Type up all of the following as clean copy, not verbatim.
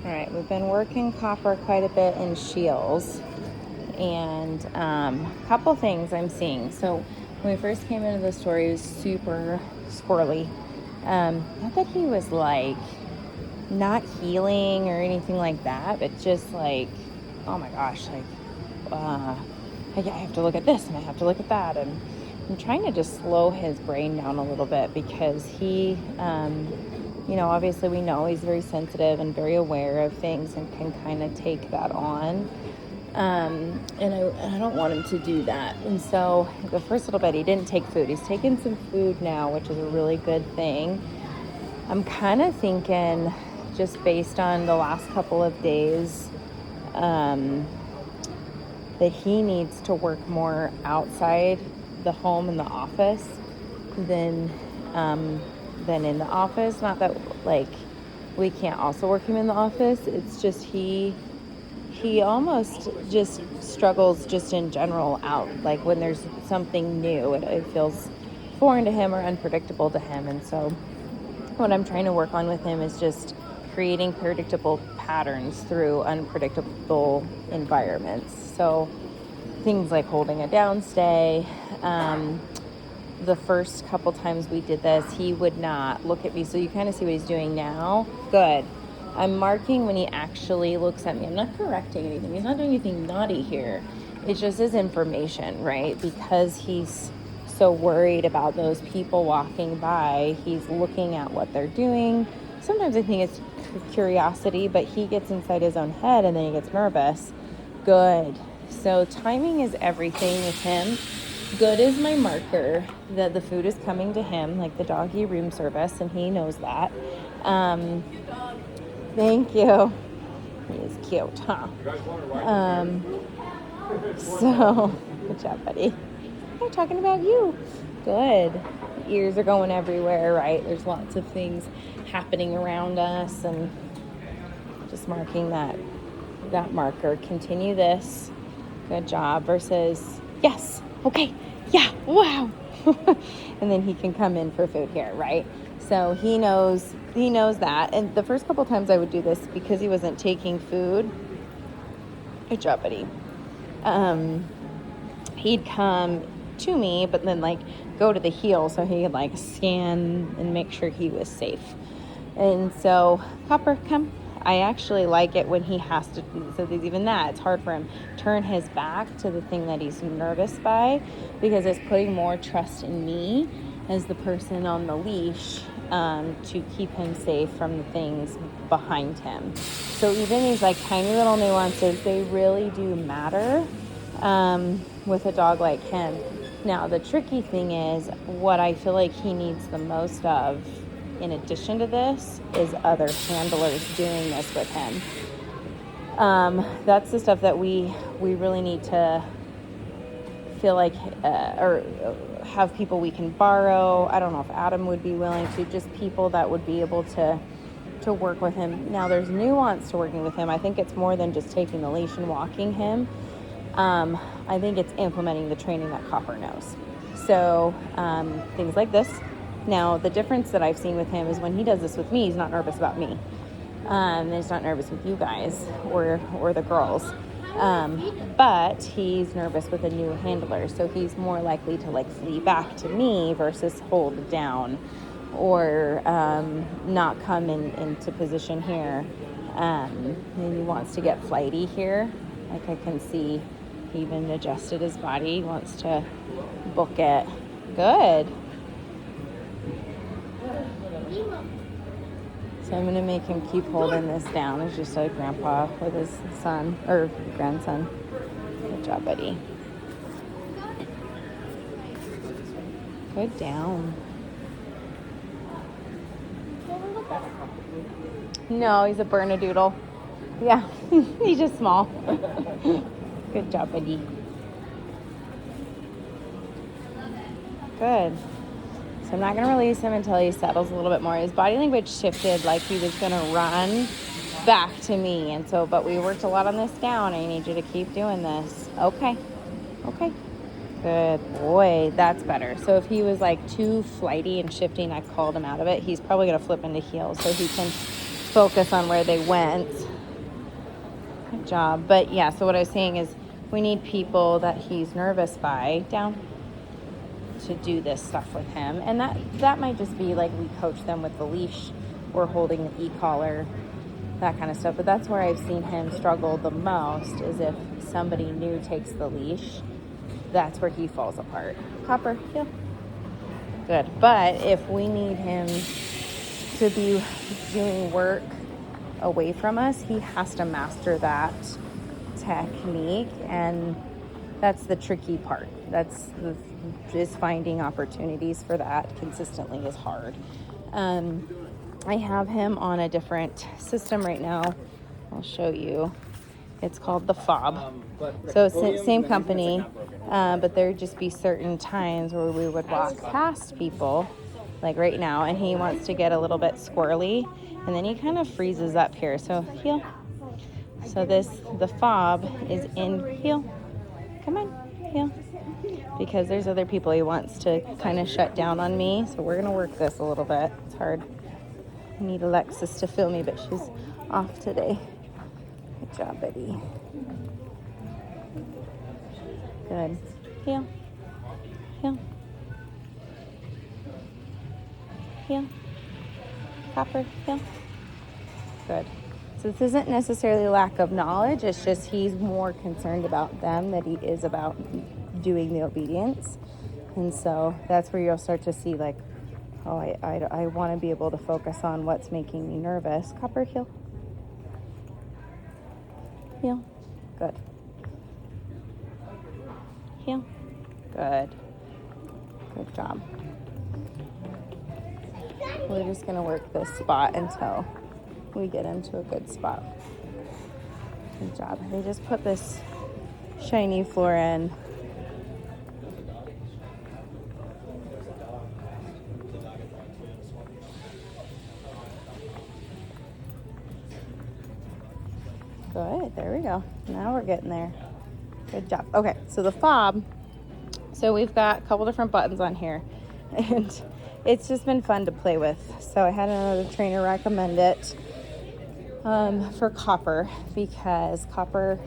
All right, we've been working Copper quite a bit in Shields, and a couple things I'm seeing. So when we first came into the store, he was super squirrely. Not that he was like not healing or anything like that, but just like, oh my gosh, like, I have to look at this and I have to look at that. And I'm trying to just slow his brain down a little bit because he, obviously we know he's very sensitive and very aware of things and can kind of take that on. And I don't want him to do that. And so the first little bit, he didn't take food. He's taken some food now, which is a really good thing. I'm kind of thinking, just based on the last couple of days, that he needs to work more outside the home and the office than in the office. Not that like we can't also work him in the office. It's just he almost just struggles just in general out. Like when there's something new, it feels foreign to him or unpredictable to him. And so what I'm trying to work on with him is just creating predictable patterns through unpredictable environments. So things like holding a downstay. The first couple times we did this, he would not look at me. So you kind of see what he's doing now. Good. I'm marking when he actually looks at me. I'm not correcting anything. He's not doing anything naughty here. It's just his information, right? Because he's so worried about those people walking by, he's looking at what they're doing. Sometimes I think it's curiosity, but he gets inside his own head and then he gets nervous. Good. So timing is everything with him. Good is my marker that the food is coming to him, like the doggy room service, and he knows that. Thank you. He is cute, huh? So, good job, buddy. I'm talking about you. Good. Ears are going everywhere, right? There's lots of things happening around us, and just marking that marker. Continue this. Good job. Versus, yes, okay, yeah, wow. And then he can come in for food here, right? So he knows that. And the first couple times I would do this because he wasn't taking food. Good job, buddy. He'd come to me, but then like go to the heel so he could like scan and make sure he was safe. And so, Copper, come. I actually like it when he has to, so there's even that, it's hard for him, turn his back to the thing that he's nervous by, because it's putting more trust in me as the person on the leash to keep him safe from the things behind him. So even these like tiny little nuances, they really do matter with a dog like him. Now, the tricky thing is what I feel like he needs the most of in addition to this is other handlers doing this with him. That's the stuff that we really need to feel like or have people we can borrow. I don't know if Adam would be willing to, just people that would be able to work with him. Now, there's nuance to working with him. I think it's more than just taking the leash and walking him. I think it's implementing the training that Copper knows. So things like this. Now, the difference that I've seen with him is when he does this with me, he's not nervous about me. And he's not nervous with you guys or the girls. But he's nervous with a new handler. So he's more likely to like flee back to me versus hold down or not come into position here. And he wants to get flighty here. Like I can see he even adjusted his body, wants to book it. Good. So I'm going to make him keep holding this down. It's just like grandpa with his son or grandson. Good job, buddy. Good down. No, he's a Bernedoodle. Yeah, he's just small. Good job, buddy. Good. So I'm not going to release him until he settles a little bit more. His body language shifted like he was going to run back to me. And so, but we worked a lot on this down. I need you to keep doing this. Okay. Good boy. That's better. So if he was like too flighty and shifting, I called him out of it. He's probably going to flip into heel so he can focus on where they went. Good job. But yeah, so what I was saying is we need people that he's nervous by down to do this stuff with him. And that might just be like we coach them with the leash or holding the e-collar, that kind of stuff. But that's where I've seen him struggle the most, is if somebody new takes the leash, that's where he falls apart. Copper, yeah. Good. But if we need him to be doing work away from us, he has to master that technique, and that's the tricky part. Just finding opportunities for that consistently is hard. I have him on a different system right now. I'll show you. It's called the Fob. So same company, but there'd just be certain times where we would walk past people, like right now, and he wants to get a little bit squirrely, and then he kind of freezes up here. So heel. So the Fob is in heel. Come on, heel. Because there's other people he wants to kind of shut down on me. So we're going to work this a little bit. It's hard. I need Alexis to film me, but she's off today. Good job, Betty. Good. Heel. Heel. Heel. Copper. Heel. Good. So this isn't necessarily lack of knowledge. It's just he's more concerned about them than he is about doing the obedience. And so that's where you'll start to see, like, oh, I want to be able to focus on what's making me nervous. Copper, heel. Heel. Good. Heel. Good. Good job. We're just going to work this spot until we get into a good spot. Good job. They just put this shiny floor in. Good, there we go. Now we're getting there. Good job. Okay, so the Fob. So we've got a couple different buttons on here, and it's just been fun to play with. So I had another trainer recommend it for Copper, because Copper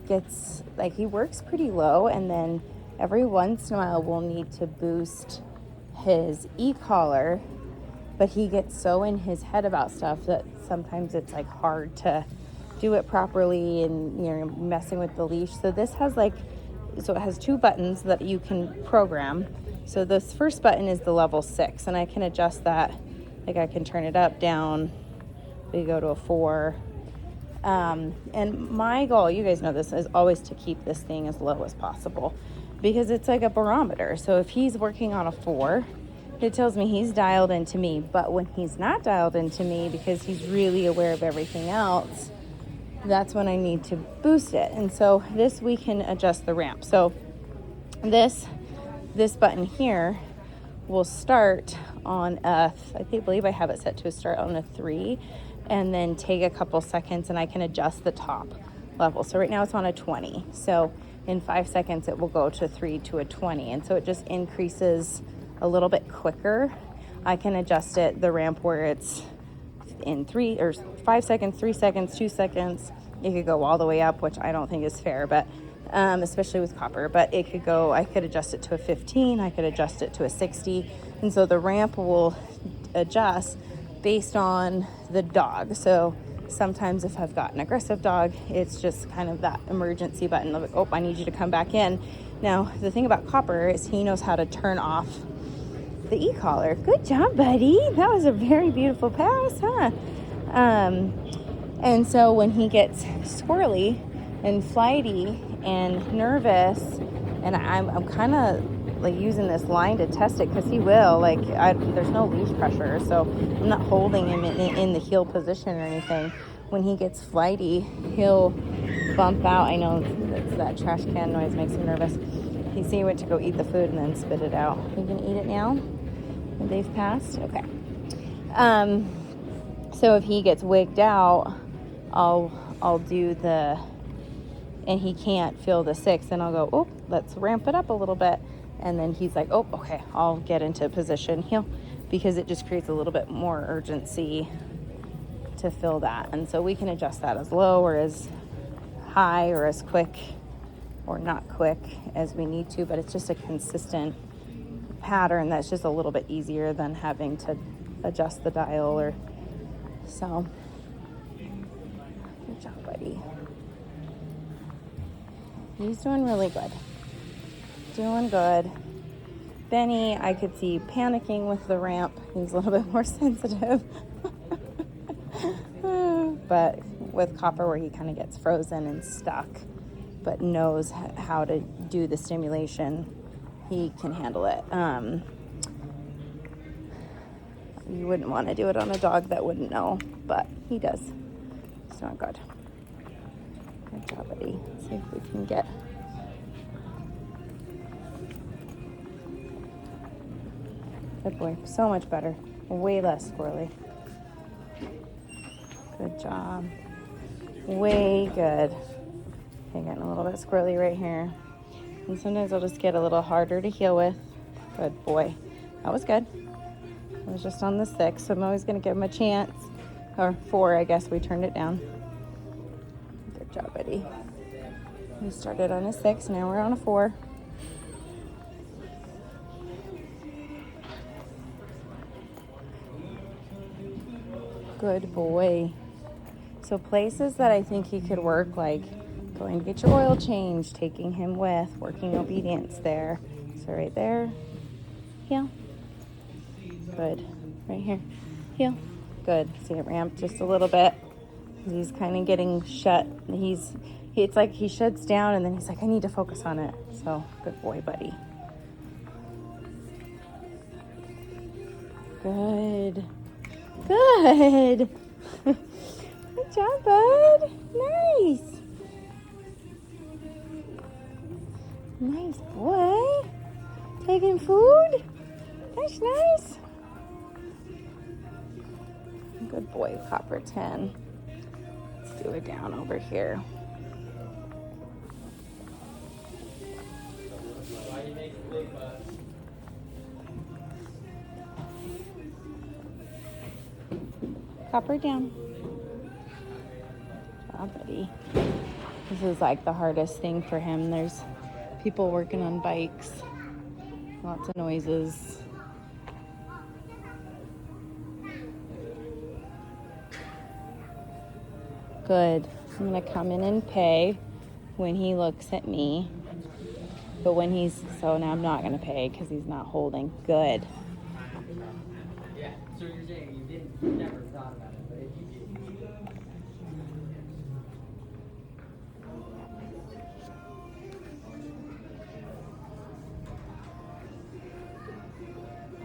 gets, like, he works pretty low, and then every once in a while we'll need to boost his e-collar, but he gets so in his head about stuff that sometimes it's like hard to do it properly, and you're messing with the leash. So this has it has two buttons that you can program. So this first button is the level 6, and I can adjust that. Like, I can turn it up, down. We go to a 4. And my goal, you guys know this, is always to keep this thing as low as possible, because it's like a barometer. So if he's working on a 4, it tells me he's dialed into me. But when he's not dialed into me, because he's really aware of everything else, that's when I need to boost it. And so this, we can adjust the ramp. So this button here will start on I believe I have it set to start on a 3, and then take a couple seconds, and I can adjust the top level. So right now it's on a 20. So in 5 seconds it will go to 3 to a 20. And so it just increases a little bit quicker. I can adjust the ramp where it's in 3 or 5 seconds, 3 seconds, 2 seconds. It could go all the way up, which I don't think is fair, but especially with Copper. But I could adjust it to a 15. I could adjust it to a 60. And so the ramp will adjust based on the dog. So sometimes if I've got an aggressive dog, it's just kind of that emergency button. Like, oh, I need you to come back in. Now, the thing about Copper is he knows how to turn off the e-collar. Good job, buddy. That was a very beautiful pass, huh? And so when he gets squirrely and flighty and nervous, and I'm kind of like using this line to test it, because he will, like, there's no leash pressure, so I'm not holding him in the heel position or anything. When he gets flighty, he'll bump out. I know that trash can noise makes him nervous. He went to go eat the food and then spit it out. You can eat it now? They've passed? Okay. So if he gets wigged out, I'll do and he can't feel the 6, and I'll go, oh, let's ramp it up a little bit. And then he's like, oh, okay, I'll get into position. Because it just creates a little bit more urgency to fill that. And so we can adjust that as low or as high or as quick or not quick as we need to, but it's just a consistent pattern that's just a little bit easier than having to adjust the dial or so. Good job, buddy. He's doing really good. Doing good. Benny, I could see panicking with the ramp. He's a little bit more sensitive. But with Copper, where he kind of gets frozen and stuck, but knows how to do the stimulation, he can handle it. You wouldn't want to do it on a dog that wouldn't know, but he does. He's doing good. Good job, buddy. Let's see if we can get... Good boy. So much better. Way less squirrely. Good job. Way good. Okay, getting a little bit squirrely right here. And sometimes I'll just get a little harder to heel with. Good boy. That was good. I was just on the 6, so I'm always going to give him a chance. Or 4, I guess we turned it down. Good job, buddy. We started on a 6, now we're on a 4. Good boy. So places that I think he could work, like going to get your oil change, taking him with, working obedience there. So right there, heel. Good. Right here, heel. Good. See it ramp just a little bit. He's kind of getting shut. It's like he shuts down and then he's like, I need to focus on it. So good boy, buddy. Good. Good. Good job, bud. Nice. Nice boy. Taking food? That's nice. Good boy, Copper 10. Let's do it down over here. Copper down. Oh, buddy. This is like the hardest thing for him. There's people working on bikes. Lots of noises. Good. I'm going to come in and pay when he looks at me. But when so now I'm not going to pay because he's not holding. Good. Yeah, so you're saying you never thought about it, but if you did.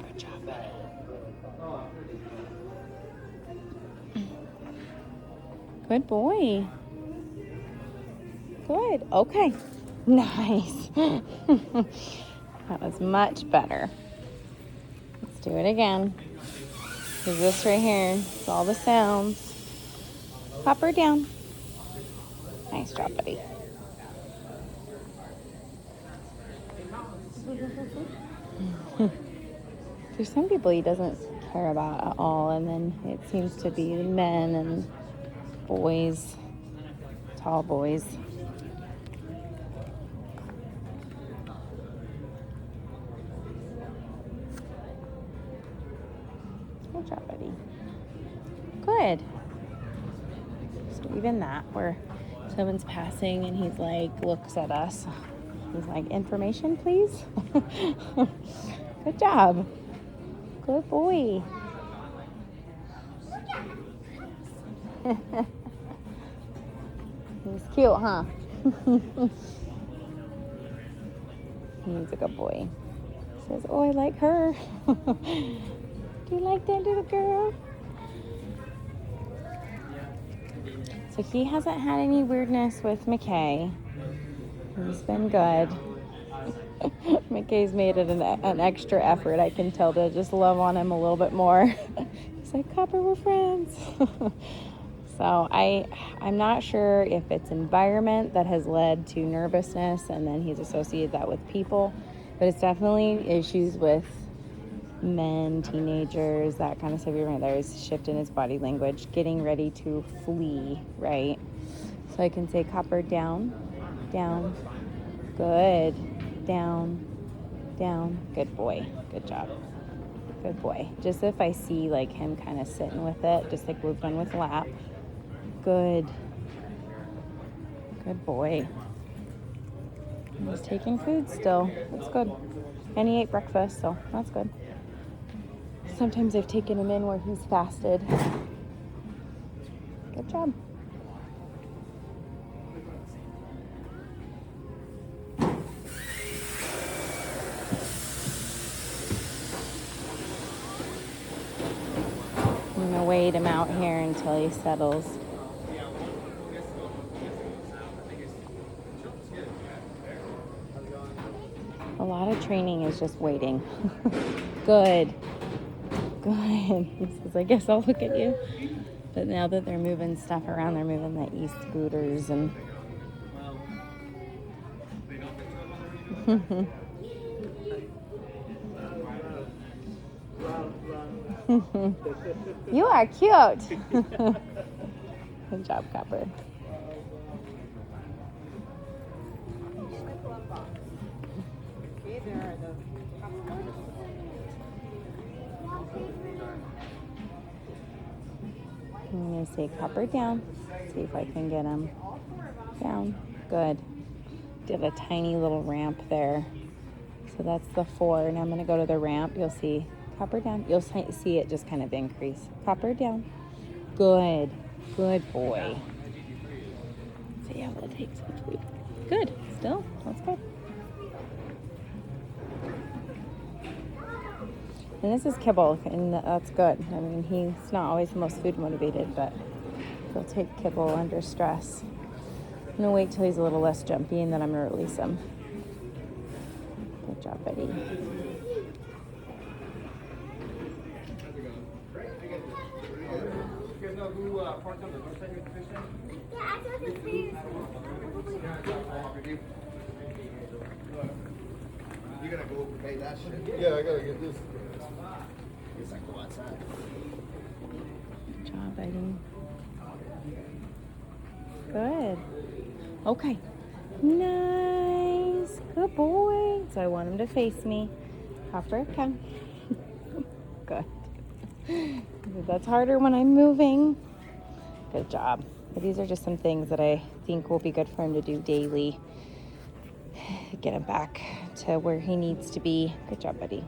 Good job. Good boy. Good. Okay. Nice. That was much better. Let's do it again. Because this right here is all the sounds. Pop her down. Nice job, buddy. There's some people he doesn't care about at all, and then it seems to be men and boys, tall boys. Good job, buddy. Good. So even that, where someone's passing and he's like, looks at us. He's like, information, please? Good job. Good boy. He's cute, huh? He's a good boy. Says, oh, I like her. Do you like that little girl? So he hasn't had any weirdness with McKay. He's been good. McKay's made it an extra effort, I can tell, to just love on him a little bit more. He's like, Copper, we're friends. So I'm not sure if it's environment that has led to nervousness and then he's associated that with people, but it's definitely issues with men, teenagers, that kind of stuff. Right there is shifting his body language, getting ready to flee, right? So I can say Copper, down, down, good, down, down, good boy, good job, good boy. Just if I see like him kind of sitting with it, just like we've done with lap, good, good boy. He's taking food still, that's good. And he ate breakfast, so that's good. Sometimes I've taken him in where he's fasted. Good job. I'm gonna wait him out here until he settles. A lot of training is just waiting. Good. Good. He says, I guess I'll look at you. But now that they're moving stuff around, they're moving the e-scooters and you are cute. Good job, Copper. I'm going to say Copper, down. See if I can get him down. Good. Did a tiny little ramp there. So that's the 4. Now I'm going to go to the ramp. You'll see Copper, down. You'll see it just kind of increase. Copper, down. Good. Good boy. See how we'll take some food. Good. Still. That's good. And this is kibble, and that's good. I mean, he's not always the most food motivated, but he'll take kibble under stress. I'm going to wait till he's a little less jumpy, and then I'm going to release him. Good job, buddy. You guys know who parked on the north side of the fish tank? Yeah, I thought this video You gotta go pay that shit. Yeah, I gotta get this. Guess I go outside. Good job, buddy. Good. Okay. Nice. Good boy. So I want him to face me. Copper, come. Good. That's harder when I'm moving. Good job. But these are just some things that I think will be good for him to do daily. Get him back to where he needs to be. Good job, buddy.